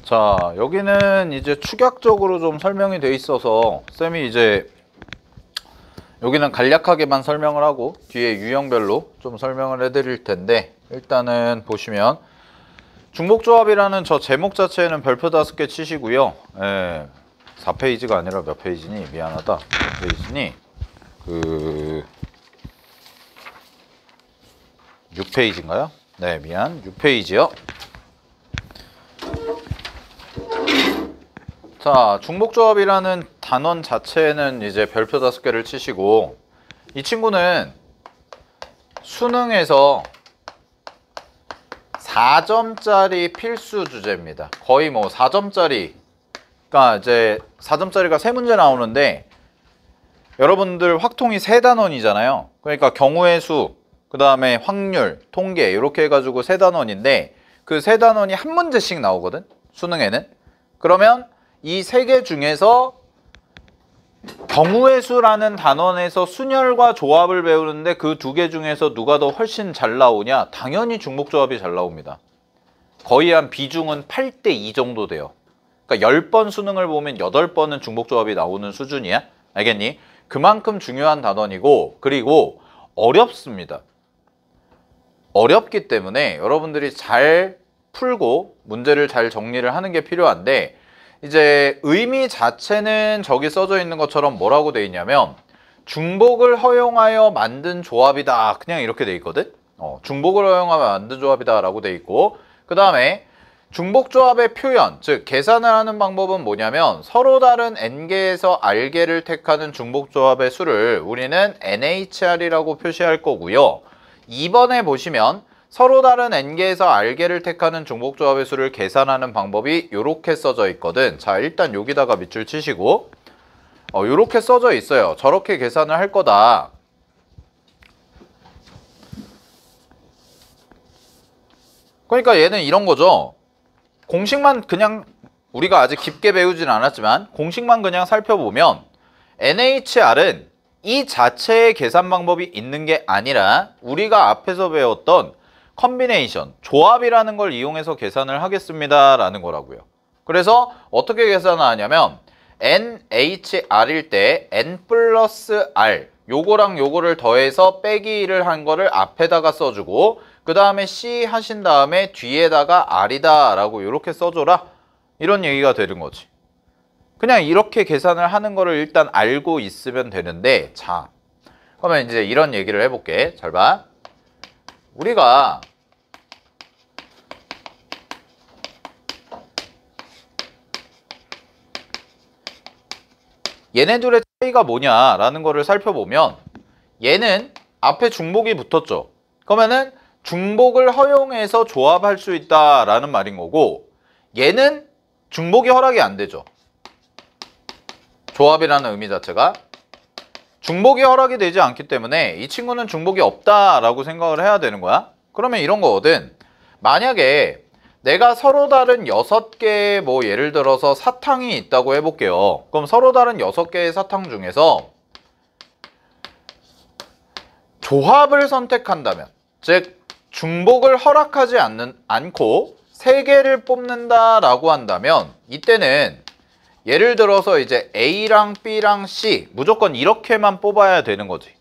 자, 여기는 이제 축약적으로 좀 설명이 돼 있어서 쌤이 이제 여기는 간략하게만 설명을 하고 뒤에 유형별로 좀 설명을 해드릴 텐데, 일단은 보시면 중복조합이라는 저 제목 자체에는 별표 5개 치시고요. 4페이지가 아니라 몇 페이지니? 미안하다. 몇 페이지니? 6페이지인가요? 네, 미안. 6페이지요. 자, 중복조합이라는 단원 자체는 이제 별표 5개를 치시고, 이 친구는 수능에서 4점짜리 필수 주제입니다. 거의 뭐 4점짜리, 그러니까 이제 4점짜리가 3문제 나오는데, 여러분들 확통이 3단원이잖아요. 그러니까 경우의 수, 그 다음에 확률, 통계 이렇게 해가지고 3단원인데, 그 3단원이 한 문제씩 나오거든, 수능에는. 그러면 이 3개 중에서 경우의 수라는 단원에서 순열과 조합을 배우는데 그 2개 중에서 누가 더 훨씬 잘 나오냐? 당연히 중복조합이 잘 나옵니다. 거의 한 비중은 8대 2 정도 돼요. 그러니까 10번 수능을 보면 8번은 중복조합이 나오는 수준이야. 알겠니? 그만큼 중요한 단원이고, 그리고 어렵습니다. 어렵기 때문에 여러분들이 잘 풀고 문제를 잘 정리를 하는 게 필요한데, 이제 의미 자체는 저기 써져 있는 것처럼 뭐라고 돼 있냐면 중복을 허용하여 만든 조합이다, 그냥 이렇게 돼 있거든. 중복을 허용하여 만든 조합이다 라고 돼 있고, 그 다음에 중복조합의 표현, 즉 계산을 하는 방법은 뭐냐면 서로 다른 n개에서 r개를 택하는 중복조합의 수를 우리는 NHR이라고 표시할 거고요. 2번에 보시면 서로 다른 n개에서 r개를 택하는 중복조합의 수를 계산하는 방법이 이렇게 써져 있거든. 자, 일단 여기다가 밑줄 치시고, 이렇게 써져 있어요. 저렇게 계산을 할 거다. 그러니까 얘는 이런 거죠. 공식만 그냥 우리가 아직 깊게 배우진 않았지만 공식만 그냥 살펴보면 NHR은 이 자체의 계산 방법이 있는 게 아니라 우리가 앞에서 배웠던 컨비네이션, 조합이라는 걸 이용해서 계산을 하겠습니다 라는 거라고요. 그래서 어떻게 계산을 하냐면 NHR일 때 N 플러스 R, 요거랑 요거를 더해서 빼기를 한 거를 앞에다가 써주고, 그 다음에 C 하신 다음에 뒤에다가 R이다 라고 이렇게 써줘라, 이런 얘기가 되는 거지. 그냥 이렇게 계산을 하는 거를 일단 알고 있으면 되는데, 자, 그러면 이제 이런 얘기를 해볼게. 잘 봐. 우리가 얘네 둘의 차이가 뭐냐라는 거를 살펴보면, 얘는 앞에 중복이 붙었죠. 그러면은 중복을 허용해서 조합할 수 있다라는 말인 거고, 얘는 중복이 허락이 안 되죠. 조합이라는 의미 자체가 중복이 허락이 되지 않기 때문에 이 친구는 중복이 없다라고 생각을 해야 되는 거야. 그러면 이런 거거든. 만약에 내가 서로 다른 6개의 뭐 예를 들어서 사탕이 있다고 해볼게요. 그럼 서로 다른 6개의 사탕 중에서 조합을 선택한다면, 즉 중복을 허락하지 않고 3개를 뽑는다라고 한다면, 이때는 예를 들어서 이제 A랑 B랑 C 무조건 이렇게만 뽑아야 되는 거지.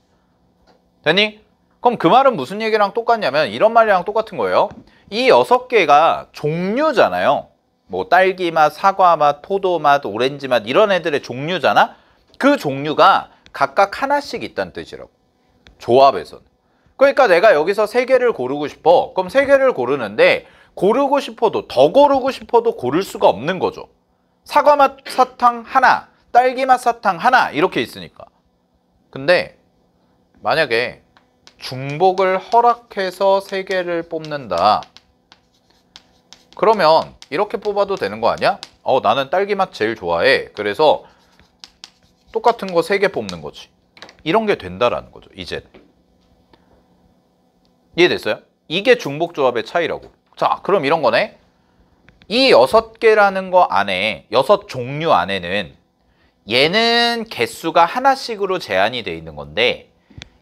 됐니? 그럼 그 말은 무슨 얘기랑 똑같냐면 이런 말이랑 똑같은 거예요. 이 6개가 종류잖아요. 뭐 딸기 맛, 사과 맛, 포도 맛, 오렌지 맛, 이런 애들의 종류잖아. 그 종류가 각각 하나씩 있다는 뜻이라고, 조합에서는. 그러니까 내가 여기서 3개를 고르고 싶어. 그럼 3개를 고르는데 고르고 싶어도, 더 고르고 싶어도 고를 수가 없는 거죠. 사과맛 사탕 하나, 딸기맛 사탕 하나, 이렇게 있으니까. 근데 만약에 중복을 허락해서 3개를 뽑는다, 그러면 이렇게 뽑아도 되는 거 아니야? 나는 딸기맛 제일 좋아해. 그래서 똑같은 거 3개 뽑는 거지. 이런 게 된다라는 거죠, 이제는. 이해됐어요? 이게 중복조합의 차이라고. 자, 그럼 이런 거네. 이 6개라는 거 안에, 6종류 안에는 얘는 개수가 하나씩으로 제한이 돼 있는 건데,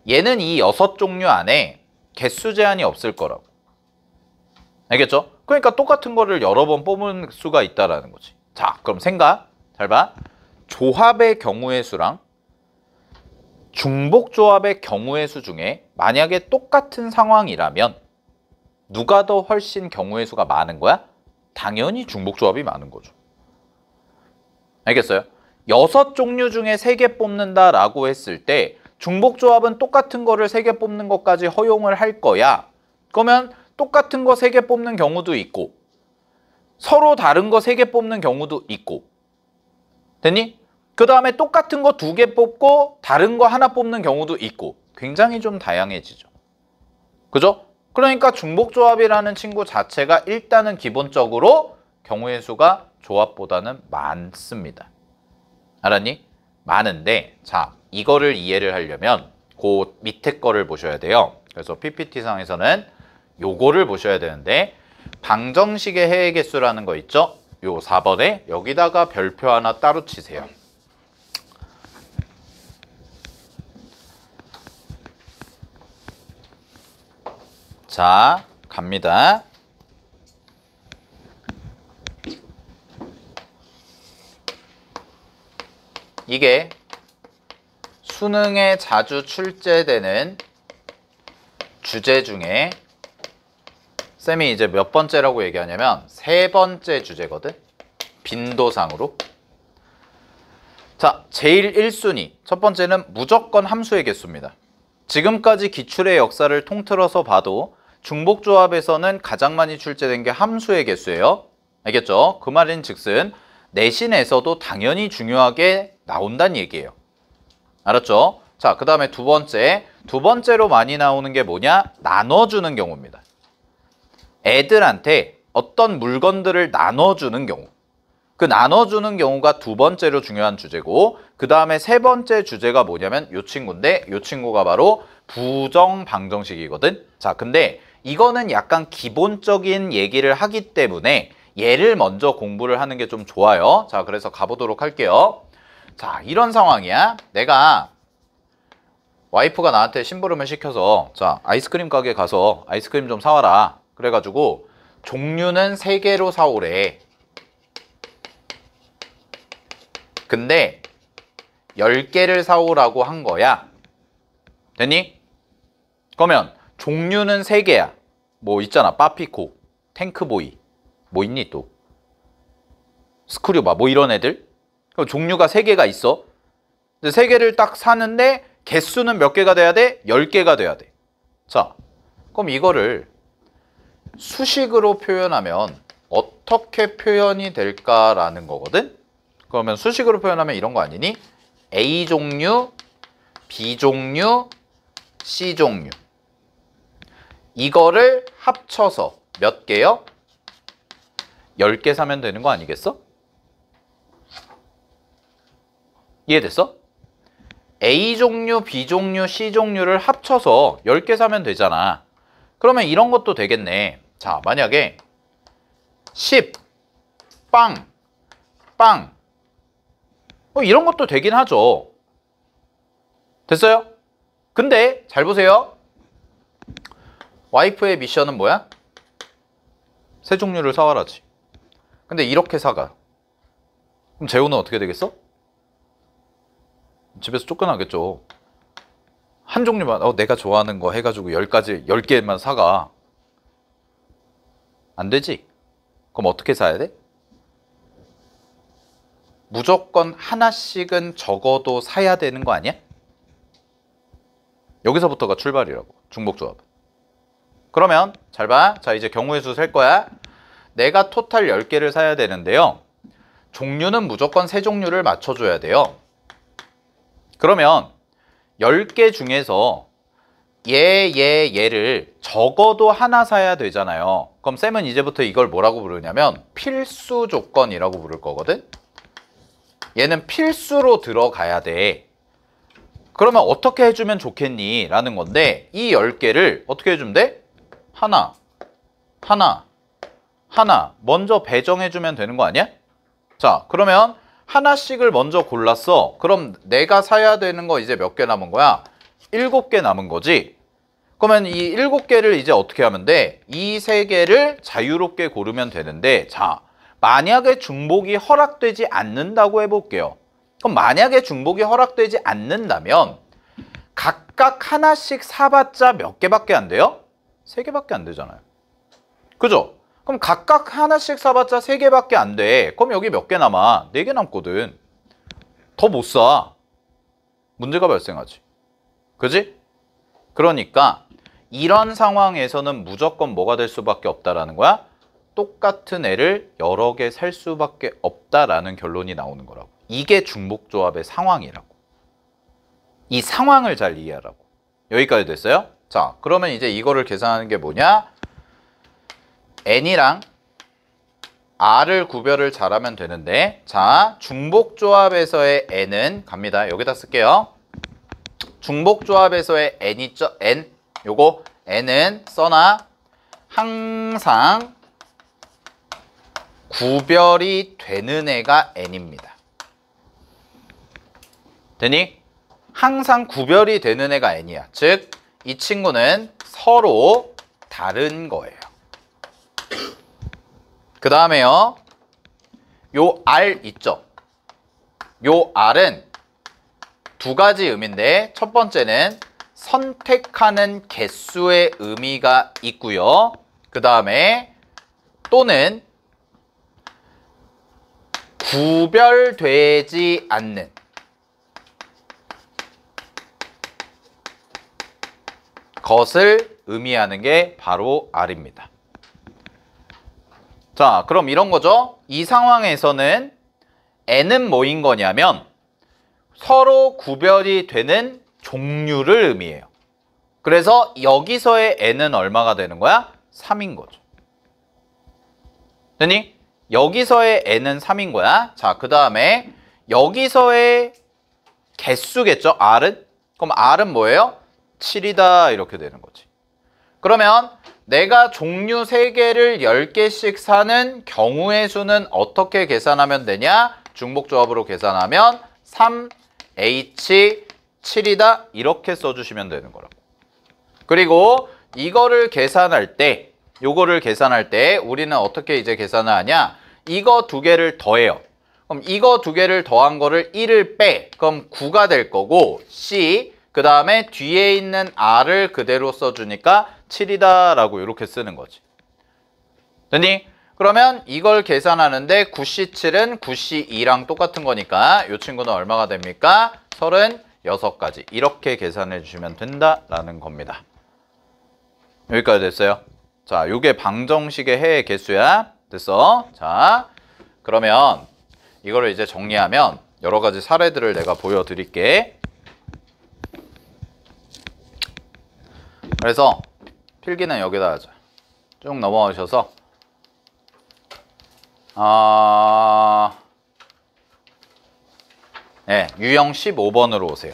얘는 이 6종류 안에 개수 제한이 없을 거라고. 알겠죠? 그러니까 똑같은 거를 여러 번 뽑을 수가 있다라는 거지. 자, 그럼 생각. 잘 봐. 조합의 경우의 수랑 중복 조합의 경우의 수 중에 만약에 똑같은 상황이라면 누가 더 훨씬 경우의 수가 많은 거야? 당연히 중복 조합이 많은 거죠. 알겠어요? 6종류 중에 3개 뽑는다라고 했을 때 중복 조합은 똑같은 거를 3개 뽑는 것까지 허용을 할 거야. 그러면 똑같은 거 3개 뽑는 경우도 있고 서로 다른 거 3개 뽑는 경우도 있고 됐니? 그 다음에 똑같은 거 2개 뽑고 다른 거 하나 뽑는 경우도 있고 굉장히 좀 다양해지죠. 그죠? 그러니까 중복조합이라는 친구 자체가 일단은 기본적으로 경우의 수가 조합보다는 많습니다. 알았니? 많은데 자, 이거를 이해를 하려면 그 밑에 거를 보셔야 돼요. 그래서 PPT상에서는 요거를 보셔야 되는데 방정식의 해의 개수라는 거 있죠? 요 4번에 여기다가 별표 하나 따로 치세요. 자, 갑니다. 이게 수능에 자주 출제되는 주제 중에 쌤이 이제 몇 번째라고 얘기하냐면 3번째 주제거든. 빈도상으로. 자, 제일 1순위. 첫 번째는 무조건 함수의 개수입니다. 지금까지 기출의 역사를 통틀어서 봐도 중복조합에서는 가장 많이 출제된 게 함수의 개수예요. 알겠죠? 그 말인 즉슨 내신에서도 당연히 중요하게 나온다는 얘기예요. 알았죠? 자, 그 다음에 두 번째로 많이 나오는 게 뭐냐? 나눠주는 경우입니다. 애들한테 어떤 물건들을 나눠주는 경우. 그 나눠주는 경우가 두 번째로 중요한 주제고 그 다음에 세 번째 주제가 뭐냐면 요 친구인데 요 친구가 바로 부정방정식이거든. 자, 근데 이거는 약간 기본적인 얘기를 하기 때문에 얘를 먼저 공부를 하는 게 좀 좋아요. 자, 그래서 가보도록 할게요. 자, 이런 상황이야. 내가 와이프가 나한테 심부름을 시켜서 자, 아이스크림 가게 가서 아이스크림 좀 사와라. 그래가지고 종류는 3개로 사오래. 근데 10개를 사오라고 한 거야. 됐니? 그러면 종류는 3개야. 뭐 있잖아. 빠피코, 탱크보이, 뭐 있니 또? 스크류바, 뭐 이런 애들? 종류가 3개가 있어. 근데 3개를 딱 사는데 개수는 몇 개가 돼야 돼? 10개가 돼야 돼. 자, 그럼 이거를 수식으로 표현하면 어떻게 표현이 될까라는 거거든? 그러면 수식으로 표현하면 이런 거 아니니? A종류, B종류, C종류. 이거를 합쳐서 몇 개요? 10개 사면 되는 거 아니겠어? 이해됐어? A종류, B종류, C종류를 합쳐서 10개 사면 되잖아. 그러면 이런 것도 되겠네. 자, 만약에 10, 빵, 빵. 이런 것도 되긴 하죠. 됐어요? 근데 잘 보세요. 와이프의 미션은 뭐야? 3종류를 사와라지. 근데 이렇게 사가. 그럼 재호는 어떻게 되겠어? 집에서 쫓겨나겠죠. 한 종류만 내가 좋아하는 거 해가지고 10개만 사가. 안 되지? 그럼 어떻게 사야 돼? 무조건 하나씩은 적어도 사야 되는 거 아니야? 여기서부터가 출발이라고. 중복조합. 그러면 잘 봐. 자, 이제 경우의 수 셀 거야. 내가 토탈 10개를 사야 되는데요. 종류는 무조건 3종류를 맞춰줘야 돼요. 그러면 10개 중에서 얘를 적어도 하나 사야 되잖아요. 그럼 쌤은 이제부터 이걸 뭐라고 부르냐면 필수 조건이라고 부를 거거든. 얘는 필수로 들어가야 돼. 그러면 어떻게 해주면 좋겠니? 라는 건데 이 10개를 어떻게 해주면 돼? 하나 먼저 배정해주면 되는 거 아니야? 자, 그러면 하나씩을 먼저 골랐어. 그럼 내가 사야 되는 거 이제 몇 개 남은 거야? 7개 남은 거지. 그러면 이 7개를 이제 어떻게 하면 돼? 이 3개를 자유롭게 고르면 되는데, 자, 만약에 중복이 허락되지 않는다고 해볼게요. 그럼 만약에 중복이 허락되지 않는다면 각각 하나씩 사봤자 몇 개밖에 안 돼요? 3개밖에 안 되잖아요. 그죠? 그럼 각각 하나씩 사봤자 3개밖에 안 돼. 그럼 여기 몇 개 남아? 4개 남거든. 더 못 사. 문제가 발생하지. 그지? 그러니까 이런 상황에서는 무조건 뭐가 될 수밖에 없다라는 거야? 똑같은 애를 여러 개 살 수밖에 없다라는 결론이 나오는 거라고. 이게 중복조합의 상황이라고. 이 상황을 잘 이해하라고. 여기까지 됐어요? 자, 그러면 이제 이거를 계산하는 게 뭐냐? n이랑 r을 구별을 잘하면 되는데, 자, 중복조합에서의 n은 갑니다. 여기다 쓸게요. 중복조합에서의 n 있죠? n. 요거 n은 써놔. 항상 구별이 되는 애가 n입니다. 되니? 항상 구별이 되는 애가 n이야. 즉, 이 친구는 서로 다른 거예요. 그 다음에요. 요 r 있죠? 요 r은 두 가지 의미인데, 첫 번째는 선택하는 개수의 의미가 있고요. 그 다음에 또는 구별되지 않는 것을 의미하는 게 바로 R입니다. 자, 그럼 이런 거죠. 이 상황에서는 N은 뭐인 거냐면 서로 구별이 되는 종류를 의미해요. 그래서 여기서의 n은 얼마가 되는 거야? 3인 거죠. 되니? 여기서의 n은 3인 거야. 자, 그 다음에 여기서의 개수겠죠? r은? 그럼 r은 뭐예요? 7이다 이렇게 되는 거지. 그러면 내가 종류 3개를 10개씩 사는 경우의 수는 어떻게 계산하면 되냐? 중복조합으로 계산하면 3h 7이다 이렇게 써주시면 되는 거라고. 그리고 이거를 계산할 때, 요거를 계산할 때 우리는 어떻게 이제 계산을 하냐? 이거 2개를 더해요. 그럼 이거 2개를 더한 거를 1을 빼. 그럼 9가 될 거고 C, 그 다음에 뒤에 있는 R을 그대로 써주니까 7이다 라고 이렇게 쓰는 거지. 됐니? 그러면 이걸 계산하는데 9C7은 9C2랑 똑같은 거니까 이 친구는 얼마가 됩니까? 36가지. 이렇게 계산해 주시면 된다라는 겁니다. 여기까지 됐어요? 자, 요게 방정식의 해의 개수야. 됐어? 자, 그러면 이거를 이제 정리하면 여러 가지 사례들을 내가 보여드릴게. 그래서 필기는 여기다 하자. 쭉 넘어가셔서 네, 유형 15번으로 오세요.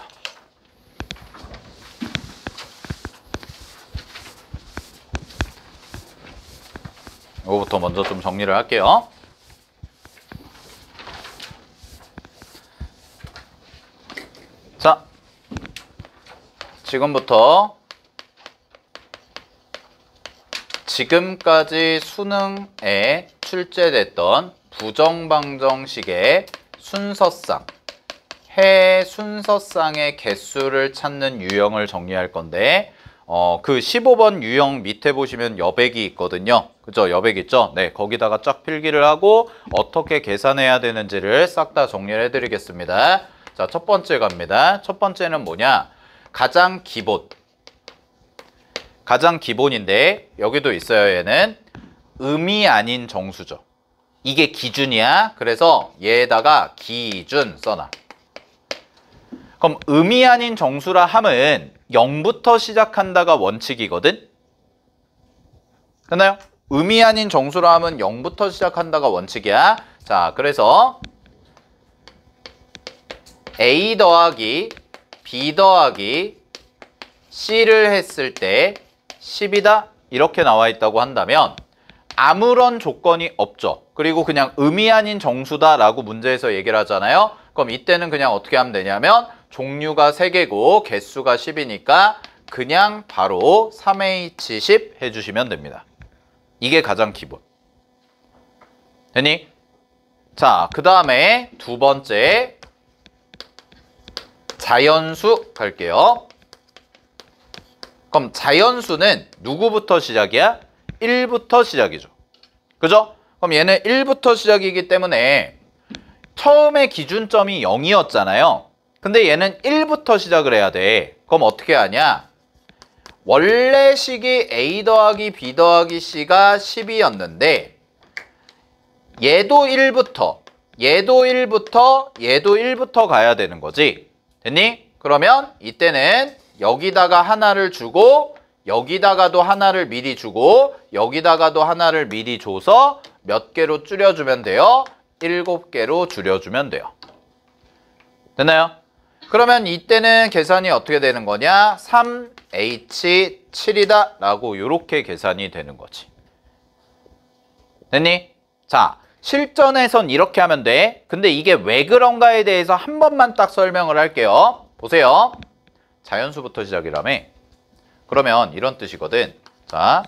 이거부터 먼저 좀 정리를 할게요. 자, 지금부터 지금까지 수능에 출제됐던 부정방정식의 순서상, 해 순서상의 개수를 찾는 유형을 정리할 건데 그 15번 유형 밑에 보시면 여백이 있거든요. 그죠? 여백 있죠? 네, 거기다가 쫙 필기를 하고 어떻게 계산해야 되는지를 싹 다 정리를 해드리겠습니다. 자, 첫 번째 갑니다. 첫 번째는 뭐냐? 가장 기본인데 여기도 있어요. 얘는 음이 아닌 정수죠. 이게 기준이야. 그래서 얘에다가 기준 써놔. 그럼 음이 아닌 정수라 함은 0부터 시작한다가 원칙이거든? 됐나요? 음이 아닌 정수라 함은 0부터 시작한다가 원칙이야. 자, 그래서 A 더하기 B 더하기 C를 했을 때 10이다 이렇게 나와 있다고 한다면 아무런 조건이 없죠. 그리고 그냥 음이 아닌 정수다라고 문제에서 얘기를 하잖아요. 그럼 이때는 그냥 어떻게 하면 되냐면 종류가 3개고 개수가 10이니까 그냥 바로 3H10 해주시면 됩니다. 이게 가장 기본. 됐니? 자, 그 다음에 두 번째 자연수 갈게요. 그럼 자연수는 누구부터 시작이야? 1부터 시작이죠. 그죠? 그럼 얘는 1부터 시작이기 때문에 처음에 기준점이 0이었잖아요. 근데 얘는 1부터 시작을 해야 돼. 그럼 어떻게 하냐? 원래 식이 A 더하기 B 더하기 C가 10이었는데 얘도 1부터, 얘도 1부터, 얘도 1부터 가야 되는 거지. 됐니? 그러면 이때는 여기다가 하나를 주고 여기다가도 하나를 미리 주고 여기다가도 하나를 미리 줘서 몇 개로 줄여주면 돼요? 7개로 줄여주면 돼요. 됐나요? 그러면 이때는 계산이 어떻게 되는 거냐? 3H7이다 라고 이렇게 계산이 되는 거지. 됐니? 자, 실전에선 이렇게 하면 돼. 근데 이게 왜 그런가에 대해서 한 번만 딱 설명을 할게요. 보세요. 자연수부터 시작이라며. 그러면 이런 뜻이거든. 자,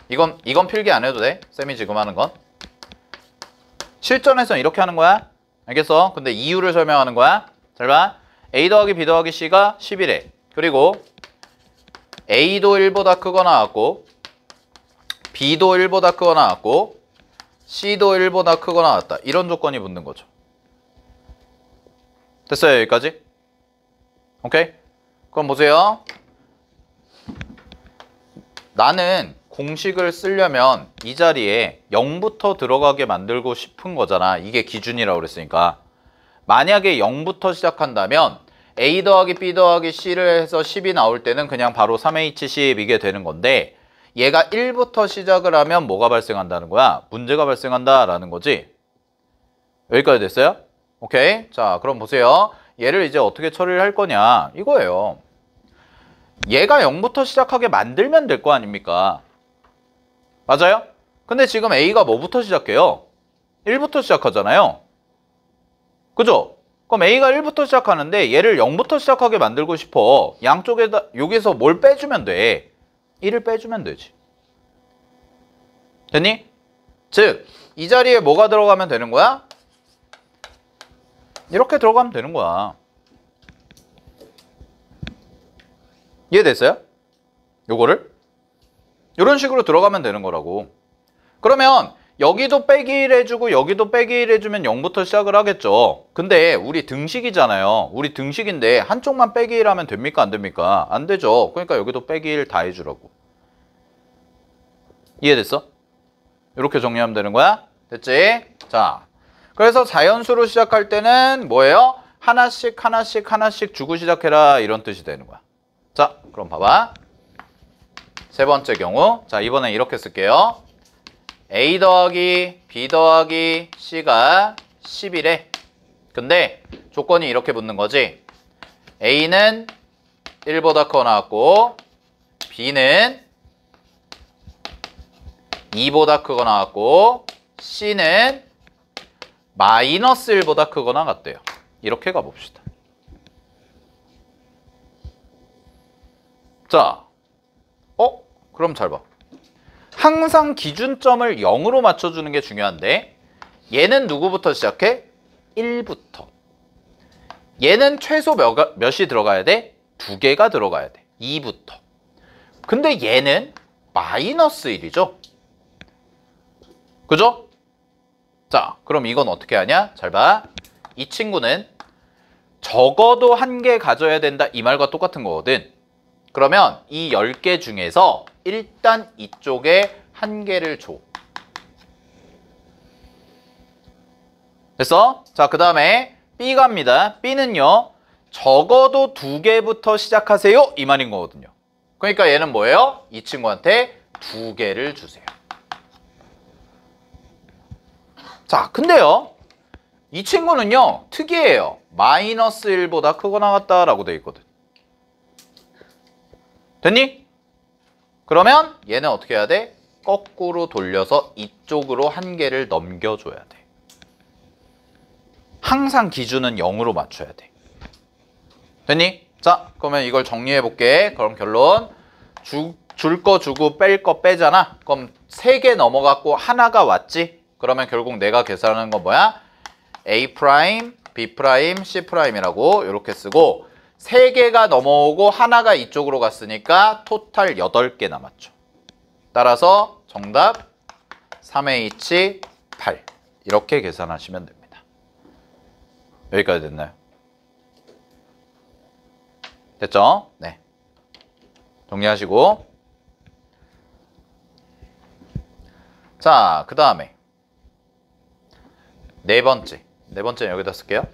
이건 필기 안 해도 돼. 쌤이 지금 하는 건. 실전에선 이렇게 하는 거야. 알겠어? 근데 이유를 설명하는 거야. 잘 봐. A 더하기 B 더하기 C가 11에. 그리고 A도 1보다 크거나 같고 B도 1보다 크거나 같고 C도 1보다 크거나 같다. 이런 조건이 붙는 거죠. 됐어요? 여기까지? 오케이? 그럼 보세요. 나는 공식을 쓰려면 이 자리에 0부터 들어가게 만들고 싶은 거잖아. 이게 기준이라고 그랬으니까. 만약에 0부터 시작한다면 A 더하기 B 더하기 C를 해서 10이 나올 때는 그냥 바로 3H10 이게 되는 건데 얘가 1부터 시작을 하면 뭐가 발생한다는 거야? 문제가 발생한다라는 거지. 여기까지 됐어요? 오케이. 자, 그럼 보세요. 얘를 이제 어떻게 처리를 할 거냐 이거예요. 얘가 0부터 시작하게 만들면 될 거 아닙니까? 맞아요? 근데 지금 A가 뭐부터 시작해요? 1부터 시작하잖아요. 그죠? 그럼 A가 1부터 시작하는데 얘를 0부터 시작하게 만들고 싶어. 양쪽에다 여기서 뭘 빼주면 돼? 1을 빼주면 되지. 됐니? 즉, 이 자리에 뭐가 들어가면 되는 거야? 이렇게 들어가면 되는 거야. 이해됐어요? 요거를? 이런 식으로 들어가면 되는 거라고. 그러면 여기도 빼기 1 해주고 여기도 빼기 1 해주면 0부터 시작을 하겠죠. 근데 우리 등식이잖아요. 우리 등식인데 한쪽만 빼기 1 하면 됩니까? 안 됩니까? 안 되죠. 그러니까 여기도 빼기 1 다 해주라고. 이해됐어? 이렇게 정리하면 되는 거야? 됐지? 자, 그래서 자연수로 시작할 때는 뭐예요? 하나씩 하나씩 하나씩 주고 시작해라 이런 뜻이 되는 거야. 자, 그럼 봐봐. 세 번째 경우. 자, 이번엔 이렇게 쓸게요. A 더하기 B 더하기 C가 10이래. 근데 조건이 이렇게 붙는 거지. A는 1보다 크거나 같고 B는 2보다 크거나 같고 C는 마이너스 1보다 크거나 같대요. 이렇게 가봅시다. 자, 그럼 잘 봐. 항상 기준점을 0으로 맞춰주는 게 중요한데 얘는 누구부터 시작해? 1부터. 얘는 최소 몇이 들어가야 돼? 2개가 들어가야 돼. 2부터. 근데 얘는 마이너스 1이죠? 그죠? 자, 그럼 이건 어떻게 하냐? 잘 봐. 이 친구는 적어도 1개 가져야 된다 이 말과 똑같은 거거든. 그러면 이 10개 중에서 일단 이쪽에 1개를 줘. 됐어? 자, 그 다음에 B 갑니다. B는요. 적어도 2개부터 시작하세요. 이 말인 거거든요. 그러니까 얘는 뭐예요? 이 친구한테 2개를 주세요. 자, 근데요. 이 친구는요. 특이해요. 마이너스 1보다 크거나 같다라고 돼 있거든. 됐니? 그러면 얘는 어떻게 해야 돼? 거꾸로 돌려서 이쪽으로 1개를 넘겨줘야 돼. 항상 기준은 0으로 맞춰야 돼. 됐니? 자, 그러면 이걸 정리해 볼게. 그럼 결론. 줄 거 주고 뺄 거 빼잖아. 그럼 3개 넘어갔고 하나가 왔지? 그러면 결국 내가 계산하는 건 뭐야? A', B', C'이라고 이렇게 쓰고 3개가 넘어오고 하나가 이쪽으로 갔으니까 토탈 8개 남았죠. 따라서 정답 3H8 이렇게 계산하시면 됩니다. 여기까지 됐나요? 됐죠? 네. 정리하시고 자, 그 다음에 네 번째 여기다 쓸게요.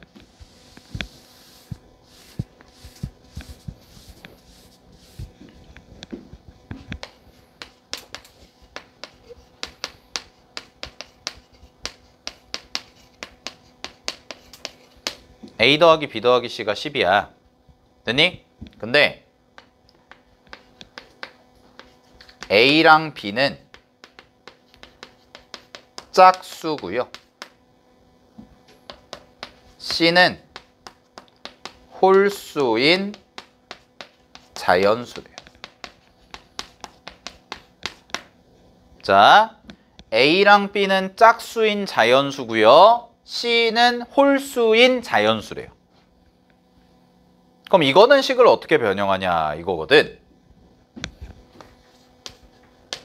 A 더하기 B 더하기 C가 10이야. 됐니? 근데 A랑 B는 짝수고요. C는 홀수인 자연수래요. 자, A랑 B는 짝수인 자연수고요. C는 홀수인 자연수래요. 그럼 이거는 식을 어떻게 변형하냐 이거거든.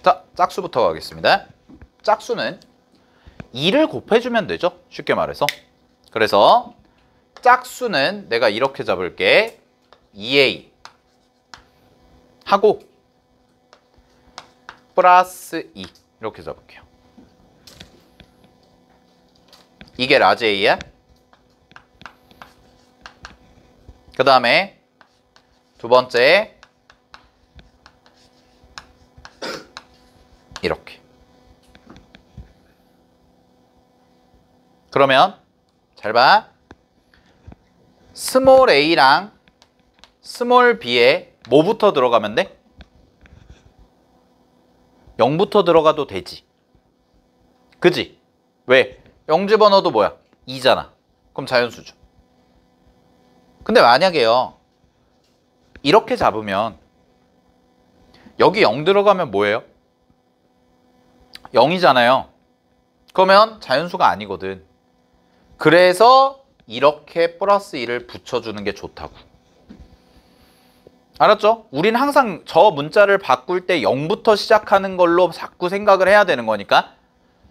자, 짝수부터 가겠습니다. 짝수는 2를 곱해주면 되죠. 쉽게 말해서. 그래서 짝수는 내가 이렇게 잡을게. 2A 하고 플러스 2 이렇게 잡을게요. 이게 라지 A야. 그 다음에 두 번째 이렇게. 그러면 잘 봐. 스몰 a랑 스몰 b에 뭐부터 들어가면 돼? 0부터 들어가도 되지. 그지? 왜? 0 집어넣어도 뭐야? 2잖아. 그럼 자연수죠. 근데 만약에요. 이렇게 잡으면 여기 0 들어가면 뭐예요? 0이잖아요. 그러면 자연수가 아니거든. 그래서 이렇게 플러스 1을 붙여주는 게 좋다고. 알았죠? 우린 항상 저 문자를 바꿀 때 0부터 시작하는 걸로 자꾸 생각을 해야 되는 거니까.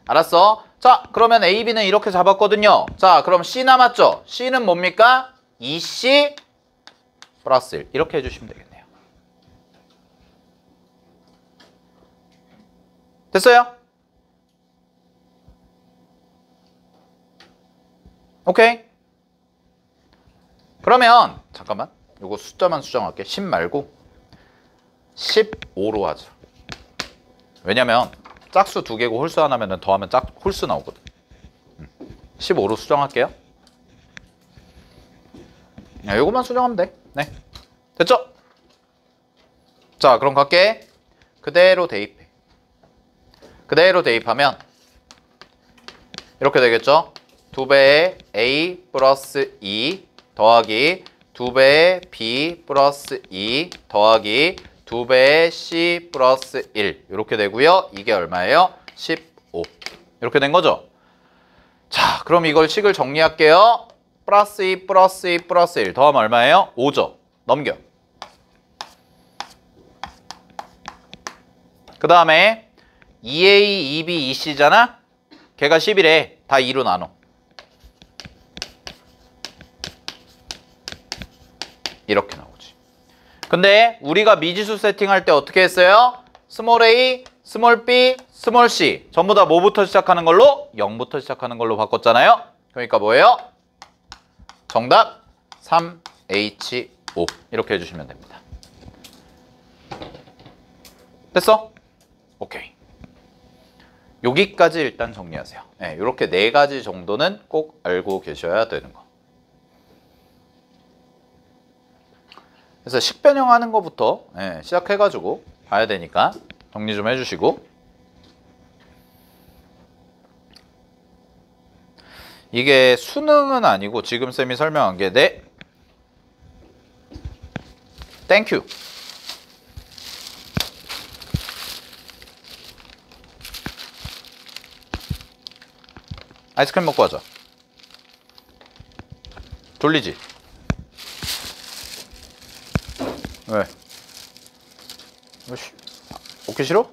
알았어? 자, 그러면 A, B는 이렇게 잡았거든요. 자, 그럼 C 남았죠? C는 뭡니까? 2C 플러스 1 이렇게 해주시면 되겠네요. 됐어요? 오케이. 그러면 잠깐만. 요거 숫자만 수정할게. 10 말고 15로 하자. 왜냐면 짝수 2개고 홀수 하나면 더하면 홀수 나오거든. 15로 수정할게요. 요거만 수정하면 돼. 네. 됐죠? 자, 그럼 갈게. 그대로 대입해. 그대로 대입하면 이렇게 되겠죠? 2배의 A 플러스 2 더하기 2배의 B 플러스 2 더하기 2배의 C 플러스 1 이렇게 되고요. 이게 얼마예요? 15 이렇게 된 거죠? 자, 그럼 이걸 식을 정리할게요. 플러스 2 플러스 2 플러스 1 더하면 얼마예요? 5죠? 넘겨. 그 다음에 2A, 2B, 2C잖아? 걔가 10이래. 다 2로 나눠. 이렇게 나오지. 근데 우리가 미지수 세팅할 때 어떻게 했어요? 스몰 a, 스몰 b, 스몰 c 전부 다 뭐부터 시작하는 걸로? 0부터 시작하는 걸로 바꿨잖아요. 그러니까 뭐예요? 정답 3H5 이렇게 해주시면 됩니다. 됐어? 오케이. 여기까지 일단 정리하세요. 네, 이렇게 4가지 정도는 꼭 알고 계셔야 되는 거. 그래서 식 변형하는 것부터 시작해가지고 봐야 되니까 정리 좀 해주시고. 이게 수능은 아니고 지금 쌤이 설명한 게 땡큐. 아이스크림 먹고 하자. 졸리지? 왜? 먹기 싫어?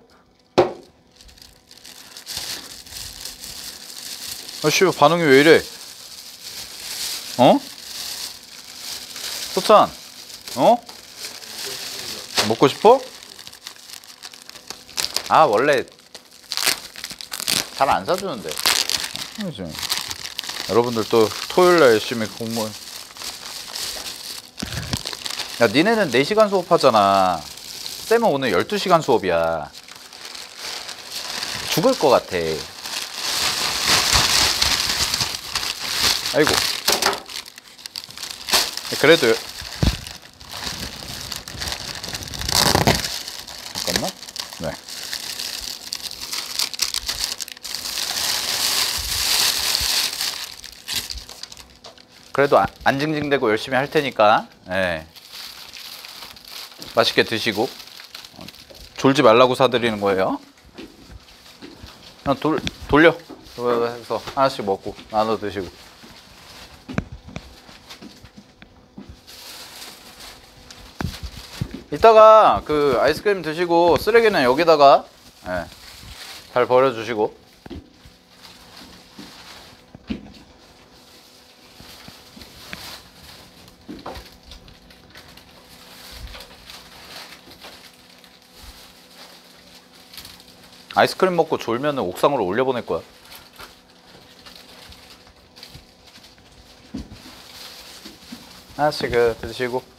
아씨 반응이 왜 이래? 어? 소찬, 어? 먹고 싶어? 아 원래 잘 안 사주는데. 그치? 여러분들 또 토요일날 열심히 공무원. 야 니네는 4시간 수업하잖아. 쌤은 오늘 12시간 수업이야. 죽을 것 같아. 아이고. 그래도 잠깐만. 네. 그래도 안 징징대고 열심히 할 테니까 네. 맛있게 드시고 졸지 말라고 사드리는 거예요. 그냥 돌려 해서 하나씩 먹고 나눠 드시고. 이따가 그 아이스크림 드시고 쓰레기는 여기다가 네, 잘 버려주시고. 아이스크림 먹고 졸면은 옥상으로 올려보낼 거야. 하나씩 드시고.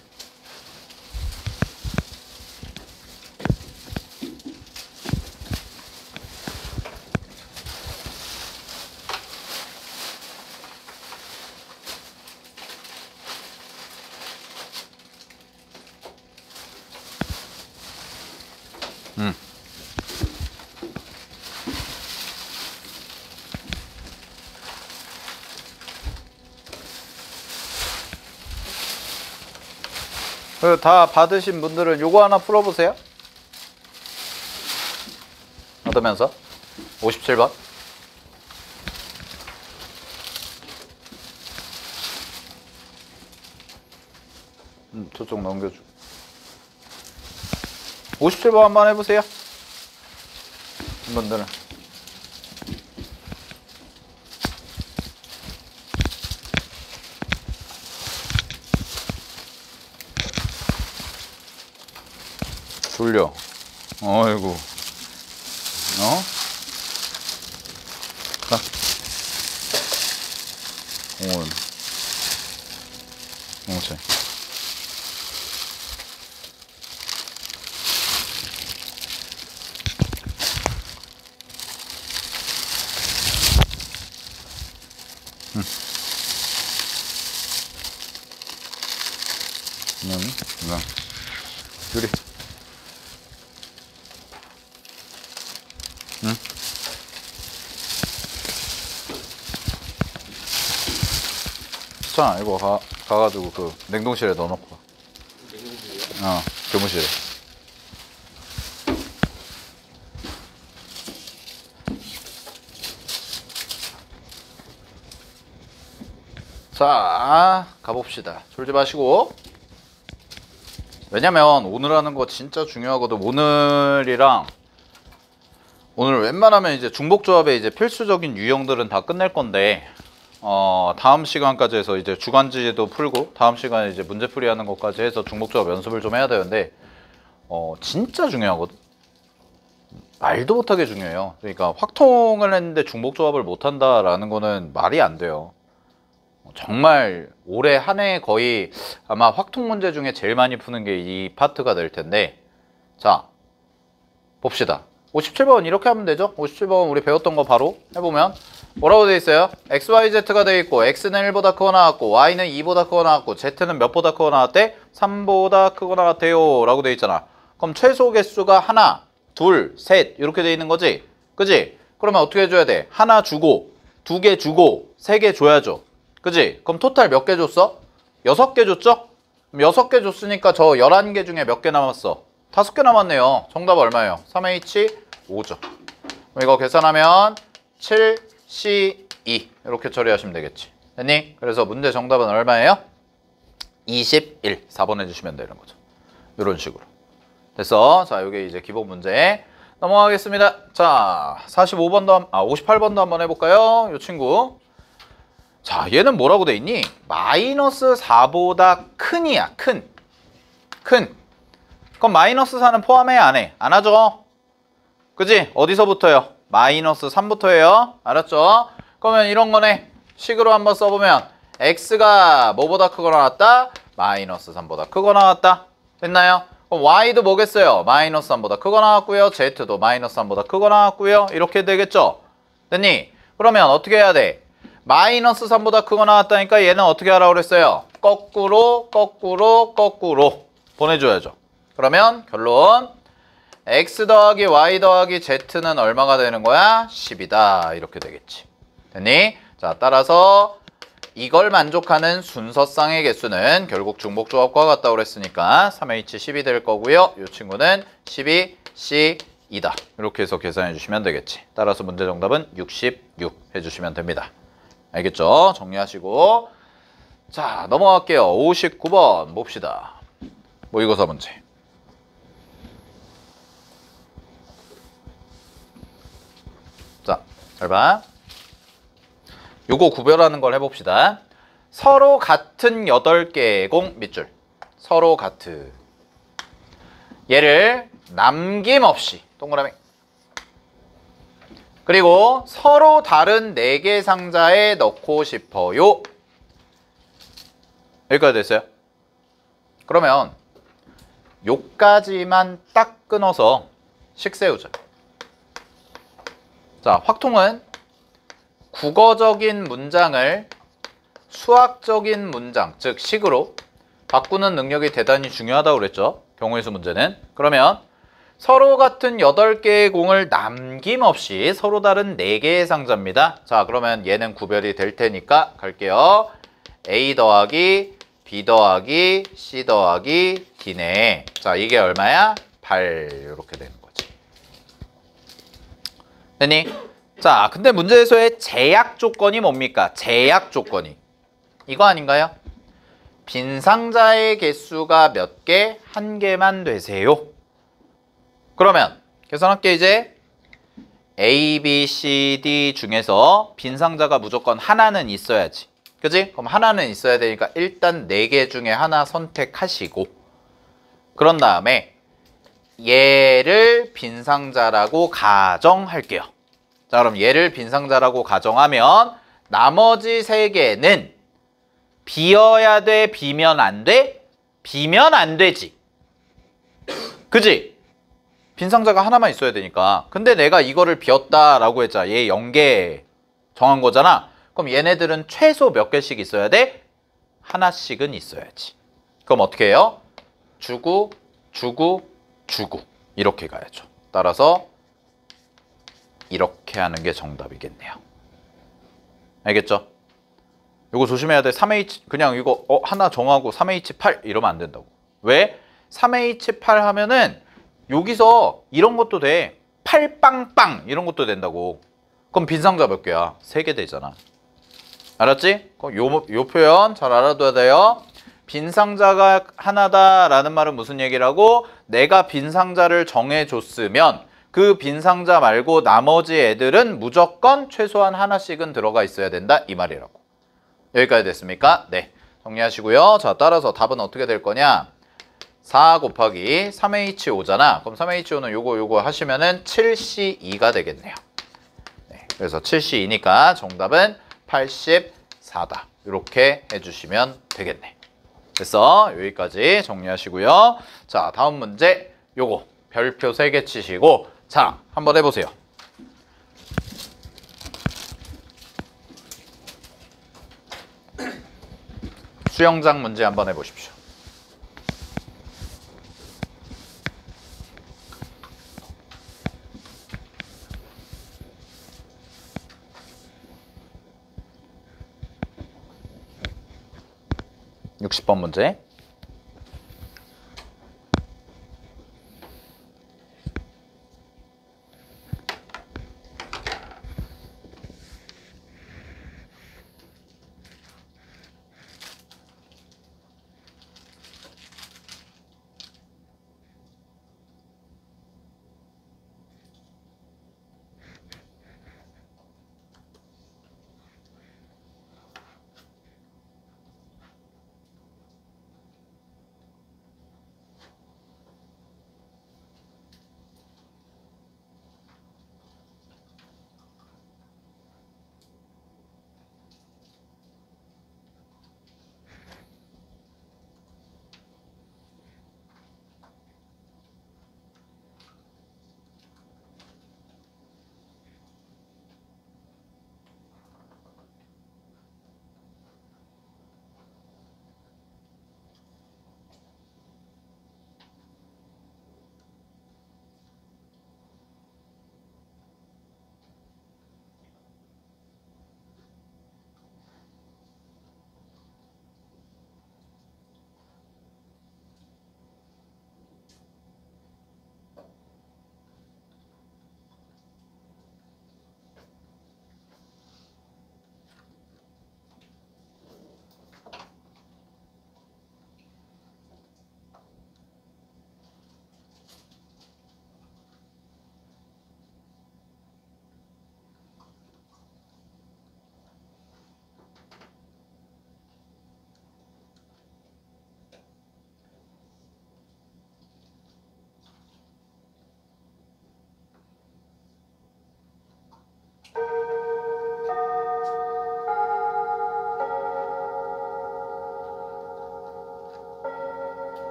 다 받으신 분들은 요거 하나 풀어보세요. 받으면서 57번. 저쪽 넘겨줘. 57번 한번 해보세요. 분들은. 졸려. 어이구. 어? 가. 잘. 유리. 자, 이거 가가지고 그 냉동실에 넣어놓고 와. 냉동실이요? 교무실에. 자, 가봅시다. 졸지 마시고. 왜냐면 오늘 하는 거 진짜 중요하거든. 오늘 웬만하면 이제 중복조합의 이제 필수적인 유형들은 다 끝낼 건데, 다음 시간까지 해서 이제 주간지도 풀고 다음 시간에 이제 문제풀이 하는 것까지 해서 중복조합 연습을 좀 해야 되는데, 진짜 중요하거든. 말도 못하게 중요해요. 그러니까 확통을 했는데 중복조합을 못한다라는 거는 말이 안 돼요. 정말 올해 한 해 거의 아마 확통 문제 중에 제일 많이 푸는 게 이 파트가 될 텐데, 자 봅시다. 57번 이렇게 하면 되죠. 57번 우리 배웠던 거 바로 해보면 뭐라고 돼 있어요? XYZ가 돼 있고 X는 1보다 크거 나왔고 Y는 2보다 크거 나왔고 Z는 몇보다 크거 나왔대? 3보다 크거 나왔대요 라고 돼 있잖아. 그럼 최소 개수가 하나, 둘, 셋 이렇게 돼 있는 거지? 그지? 그러면 어떻게 해줘야 돼? 하나 주고 2개 주고 3개 줘야죠. 그지? 그럼 토탈 몇 개 줬어? 6개 줬죠? 그럼 6개 줬으니까 저 11개 중에 몇 개 남았어? 5개 남았네요. 정답 얼마예요? 3H 5죠. 그럼 이거 계산하면 7C2 이렇게 처리하시면 되겠지. 됐니? 그래서 문제 정답은 얼마예요? 21. 4번 해주시면 되는 거죠. 이런 식으로. 됐어. 자, 이게 이제 기본 문제. 넘어가겠습니다. 자, 45번도, 58번도 한번 해볼까요? 이 친구. 자, 얘는 뭐라고 돼 있니? 마이너스 4보다 큰이야, 큰. 그럼 마이너스 4는 포함해, 안 해? 안 하죠? 그지? 어디서부터요? 마이너스 3부터예요. 알았죠? 그러면 이런 거네. 식으로 한번 써보면 x가 뭐보다 크거나 같다? 마이너스 3보다 크거나 같다. 됐나요? 그럼 y도 뭐겠어요? 마이너스 3보다 크거나 같고요. z도 마이너스 3보다 크거나 같고요. 이렇게 되겠죠? 됐니? 그러면 어떻게 해야 돼? 마이너스 3보다 크거나 같다니까 얘는 어떻게 하라고 그랬어요? 거꾸로 보내줘야죠. 그러면 결론 x 더하기 y 더하기 z는 얼마가 되는 거야? 10이다. 이렇게 되겠지. 됐니? 자, 따라서 이걸 만족하는 순서쌍의 개수는 결국 중복조합과 같다고 그랬으니까 3H10이 될 거고요. 이 친구는 12C2다. 이렇게 해서 계산해 주시면 되겠지. 따라서 문제 정답은 66 해주시면 됩니다. 알겠죠? 정리하시고 자, 넘어갈게요. 59번 봅시다. 모의고사 문제. 자, 잘 봐. 요거 구별하는 걸 해봅시다. 서로 같은 8개의 공 밑줄. 서로 같은. 얘를 남김없이 동그라미. 그리고 서로 다른 4개 상자에 넣고 싶어요. 여기까지 됐어요. 그러면 요까지만 딱 끊어서 식 세우자. 자, 확통은 국어적인 문장을 수학적인 문장, 즉 식으로 바꾸는 능력이 대단히 중요하다고 그랬죠. 경우의 수 문제는. 그러면 서로 같은 8개의 공을 남김없이 서로 다른 4개의 상자입니다. 자, 그러면 얘는 구별이 될 테니까 갈게요. A 더하기 B 더하기 C 더하기 D네. 자, 이게 얼마야? 8 이렇게 되는 거지. 됐니? 자, 근데 문제에서의 제약 조건이 뭡니까? 제약 조건이. 이거 아닌가요? 빈 상자의 개수가 몇 개? 1개만 되세요. 그러면 계산할게 이제. A, B, C, D 중에서 빈 상자가 무조건 하나는 있어야지. 그지? 그럼 하나는 있어야 되니까 일단 4개 중에 하나 선택하시고 그런 다음에 얘를 빈 상자라고 가정할게요. 자, 그럼 얘를 빈 상자라고 가정하면 나머지 3개는 비어야 돼? 비면 안 돼? 비면 안 되지. 그지? 빈 상자가 하나만 있어야 되니까. 근데 내가 이거를 비웠다라고 했잖아. 얘 0개 정한 거잖아. 그럼 얘네들은 최소 몇 개씩 있어야 돼? 하나씩은 있어야지. 그럼 어떻게 해요? 주고 이렇게 가야죠. 따라서 이렇게 하는 게 정답이겠네요. 알겠죠? 이거 조심해야 돼. 3H 그냥 이거 하나 정하고 3H8 이러면 안 된다고. 왜? 3H8 하면은 여기서 이런 것도 돼. 8빵빵 이런 것도 된다고. 그럼 빈 상자 몇 개야? 3개 되잖아. 알았지? 요 표현 잘 알아둬야 돼요. 빈 상자가 하나다라는 말은 무슨 얘기라고? 내가 빈 상자를 정해줬으면 그 빈 상자 말고 나머지 애들은 무조건 최소한 하나씩은 들어가 있어야 된다 이 말이라고. 여기까지 됐습니까? 네. 정리하시고요. 자, 따라서 답은 어떻게 될 거냐? 4 곱하기 3H5잖아. 그럼 3H5는 요거 하시면은 7C2가 되겠네요. 네. 그래서 7C2니까 정답은 84다. 이렇게 해주시면 되겠네. 됐어. 여기까지 정리하시고요. 자, 다음 문제 요거 별표 3개 치시고 자, 한번 해보세요. 수영장 문제 한번 해보십시오. (60번) 문제.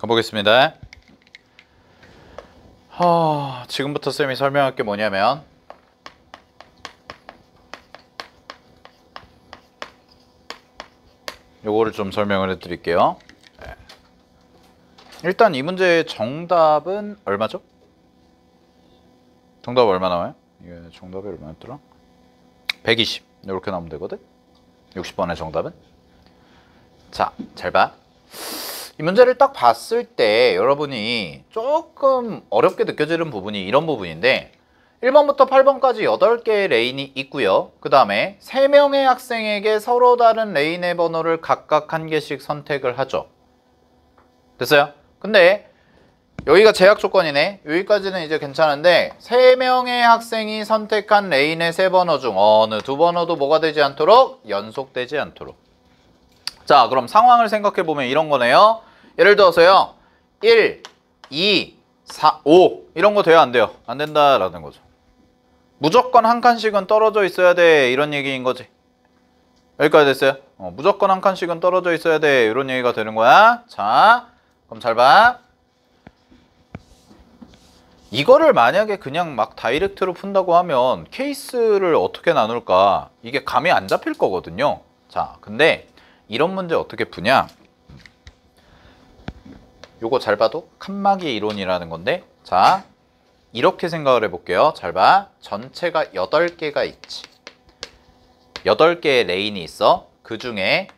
가보겠습니다. 지금부터 쌤이 설명할 게 뭐냐면 요거를 좀 설명을 해드릴게요. 일단 이 문제의 정답은 얼마죠? 정답 얼마 나와요? 이게 정답이 얼마였더라? 120 이렇게 나오면 되거든? 60번의 정답은? 자, 잘 봐. 이 문제를 딱 봤을 때 여러분이 조금 어렵게 느껴지는 부분이 이런 부분인데 1번부터 8번까지 8개의 레인이 있고요. 그 다음에 3명의 학생에게 서로 다른 레인의 번호를 각각 한 개씩 선택을 하죠. 됐어요? 근데 여기가 제약 조건이네. 여기까지는 이제 괜찮은데 3명의 학생이 선택한 레인의 3번호 중 어느 2번호도 뭐가 되지 않도록 연속되지 않도록. 자, 그럼 상황을 생각해보면 이런 거네요. 예를 들어서요 1, 2, 4, 5 이런 거 돼요? 안 돼요? 안 된다라는 거죠. 무조건 한 칸씩은 떨어져 있어야 돼 이런 얘기인 거지. 여기까지 됐어요? 무조건 한 칸씩은 떨어져 있어야 돼 이런 얘기가 되는 거야. 자, 그럼 잘 봐. 이거를 만약에 그냥 막 다이렉트로 푼다고 하면 케이스를 어떻게 나눌까 이게 감이 안 잡힐 거거든요. 자, 근데 이런 문제 어떻게 푸냐, 요거 잘 봐도 칸막이 이론이라는 건데, 자 이렇게 생각을 해볼게요. 잘 봐. 전체가 8개가 있지. 8개의 레인이 있어. 그 중에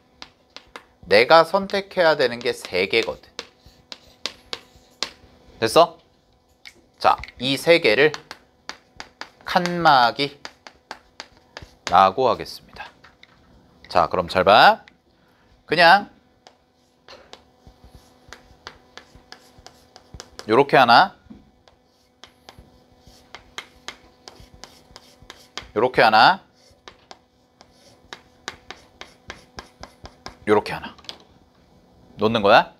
내가 선택해야 되는 게 3개거든. 됐어? 자, 이 3개를 칸막이 라고 하겠습니다. 자, 그럼 잘 봐. 그냥 요렇게 하나, 요렇게 하나, 요렇게 하나 놓는 거야.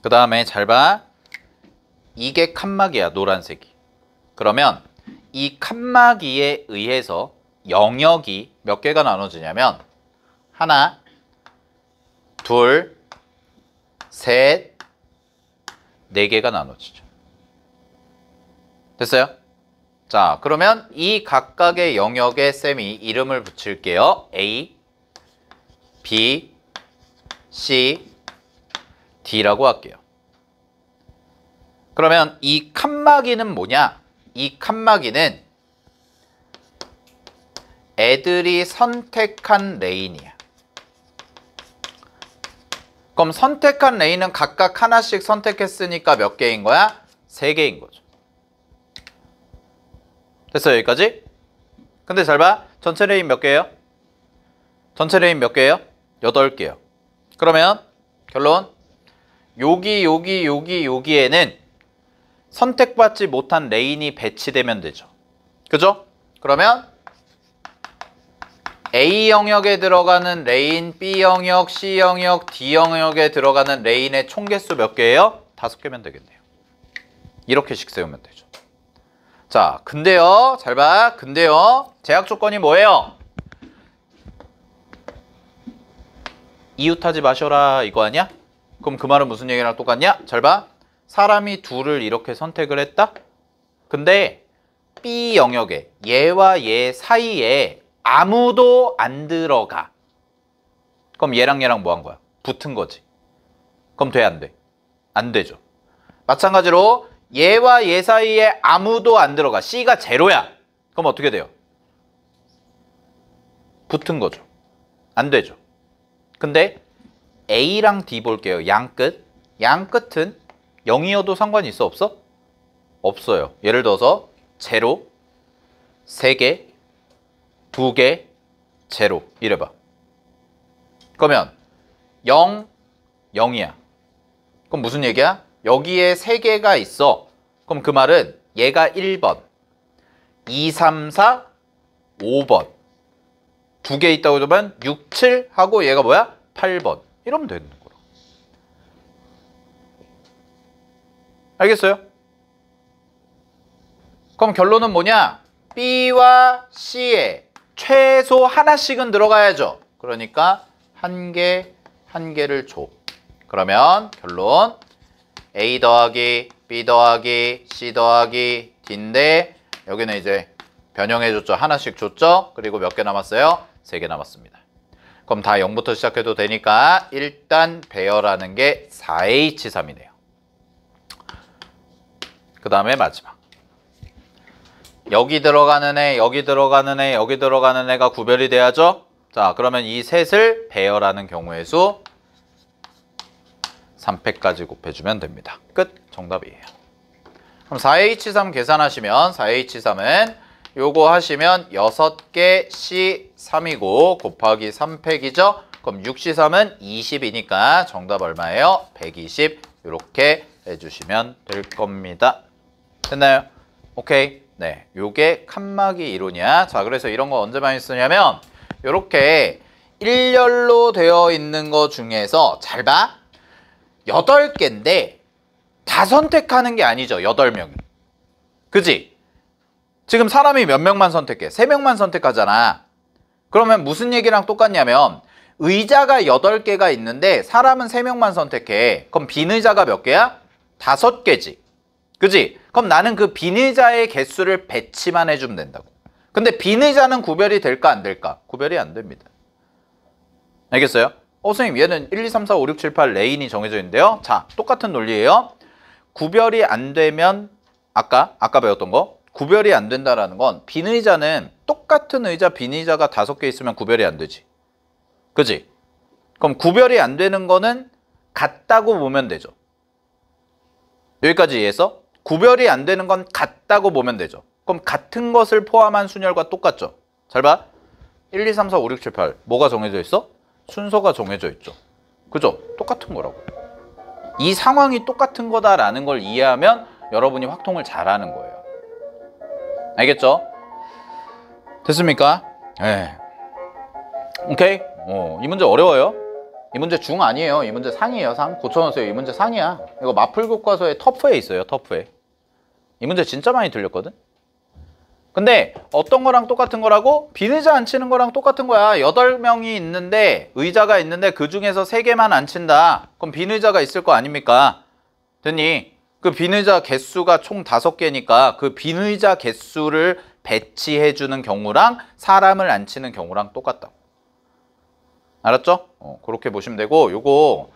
그 다음에 잘 봐. 이게 칸막이야, 노란색이. 그러면 이 칸막이에 의해서 영역이 몇 개가 나눠지냐면 하나, 둘, 셋, 4개가 나눠지죠. 됐어요? 자, 그러면 이 각각의 영역에 쌤이 이름을 붙일게요. A, B, C, D라고 할게요. 그러면 이 칸막이는 뭐냐? 이 칸막이는 애들이 선택한 레인이야. 그럼 선택한 레인은 각각 하나씩 선택했으니까 몇 개인 거야? 3개인 거죠. 됐어요, 여기까지? 근데 잘 봐. 전체 레인 몇 개예요? 전체 레인 몇 개예요? 8개요. 그러면 결론, 여기에는 선택받지 못한 레인이 배치되면 되죠. 그죠? 그러면 A 영역에 들어가는 레인, B 영역, C 영역, D 영역에 들어가는 레인의 총 개수 몇 개예요? 5개면 되겠네요. 이렇게씩 세우면 되죠. 자, 근데요, 잘 봐. 근데요, 제약 조건이 뭐예요? 이웃하지 마셔라 이거 아니야? 그럼 그 말은 무슨 얘기랑 똑같냐? 잘 봐. 사람이 둘을 이렇게 선택을 했다? 근데 B 영역에 얘와 얘 사이에 아무도 안 들어가. 그럼 얘랑 얘랑 뭐 한 거야? 붙은 거지. 그럼 돼, 안 돼? 안 되죠. 마찬가지로 얘와 얘 사이에 아무도 안 들어가. C가 제로야. 그럼 어떻게 돼요? 붙은 거죠. 안 되죠. 근데 A랑 D 볼게요. 양끝. 양끝은 0이어도 상관이 있어? 없어? 없어요. 예를 들어서 제로, 3개, 2개, 제로 이래봐. 그러면 0, 0이야. 그럼 무슨 얘기야? 여기에 3개가 있어. 그럼 그 말은 얘가 1번, 2, 3, 4, 5번. 2개 있다고 그러면 6, 7 하고 얘가 뭐야? 8번. 이러면 되는 거야. 알겠어요? 그럼 결론은 뭐냐? B와 C에 최소 하나씩은 들어가야죠. 그러니까 한 개를 줘. 그러면 결론, A 더하기 B 더하기 C 더하기 D인데 여기는 이제 변형해줬죠. 하나씩 줬죠. 그리고 몇 개 남았어요? 3개 남았습니다. 그럼 다 0부터 시작해도 되니까 일단 배열하는 게 4H3이네요. 그 다음에 마지막. 여기 들어가는 애, 여기 들어가는 애, 여기 들어가는 애가 구별이 돼야죠. 자, 그러면 이 셋을 배열하는 경우의 수 3패까지 곱해주면 됩니다. 끝. 정답이에요. 그럼 4H3 계산하시면 4H3은 요거 하시면 6개 C3이고 곱하기 3팩이죠. 그럼 6C3은 20이니까 정답 얼마예요? 120 이렇게 해주시면 될 겁니다. 됐나요? 오케이. 네, 요게 칸막이 이론이야. 자, 그래서 이런 거 언제 많이 쓰냐면 요렇게 일렬로 되어 있는 거 중에서 잘 봐. 8개인데 다 선택하는 게 아니죠. 8명이. 그지? 지금 사람이 몇 명만 선택해? 3명만 선택하잖아. 그러면 무슨 얘기랑 똑같냐면 의자가 8개가 있는데 사람은 3명만 선택해. 그럼 빈 의자가 몇 개야? 5개지. 그지? 그럼 나는 그 빈 의자의 개수를 배치만 해주면 된다고. 근데 빈 의자는 구별이 될까 안 될까? 구별이 안 됩니다. 알겠어요? 선생님 얘는 1, 2, 3, 4, 5, 6, 7, 8 레인이 정해져 있는데요. 자, 똑같은 논리예요. 구별이 안 되면 아까 배웠던 거 구별이 안 된다라는 건 빈 의자는 똑같은 의자 빈 의자가 5개 있으면 구별이 안 되지. 그지? 그럼 구별이 안 되는 거는 같다고 보면 되죠. 여기까지 이해했어? 구별이 안 되는 건 같다고 보면 되죠. 그럼 같은 것을 포함한 순열과 똑같죠. 잘 봐. 1, 2, 3, 4, 5, 6, 7, 8 뭐가 정해져 있어? 순서가 정해져 있죠. 그죠? 똑같은 거라고. 이 상황이 똑같은 거다라는 걸 이해하면 여러분이 확통을 잘하는 거예요. 알겠죠? 됐습니까? 네. 오케이? 이 문제 어려워요? 이 문제 중 아니에요. 이 문제 상이에요. 상. 고쳐놓으세요. 이 문제 상이야. 이거 마플 교과서에 터프에 있어요. 터프에. 이 문제 진짜 많이 들렸거든? 근데 어떤 거랑 똑같은 거라고? 빈 의자 앉히는 거랑 똑같은 거야. 8명이 있는데 의자가 있는데 그 중에서 3개만 앉힌다. 그럼 빈 의자가 있을 거 아닙니까? 됐니? 그 빈 의자 개수가 총 5개니까 그 빈 의자 개수를 배치해 주는 경우랑 사람을 앉히는 경우랑 똑같다고. 알았죠? 그렇게 보시면 되고 요거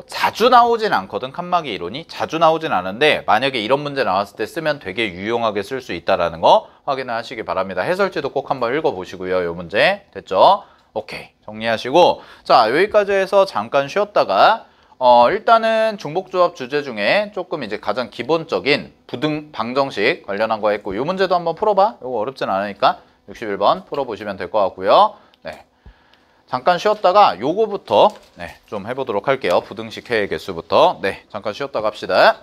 자주 나오진 않거든. 칸막이 이론이 자주 나오진 않은데 만약에 이런 문제 나왔을 때 쓰면 되게 유용하게 쓸 수 있다라는 거 확인을 하시기 바랍니다. 해설지도 꼭 한번 읽어보시고요. 요 문제 됐죠? 오케이, 정리하시고 자, 여기까지 해서 잠깐 쉬었다가 일단은 중복조합 주제 중에 조금 이제 가장 기본적인 부등 방정식 관련한 거 했고 요 문제도 한번 풀어봐. 요거 어렵진 않으니까 61번 풀어보시면 될 것 같고요. 네. 잠깐 쉬었다가 요거부터 좀 해보도록 할게요. 부등식 해의 개수부터. 네, 잠깐 쉬었다가 합시다.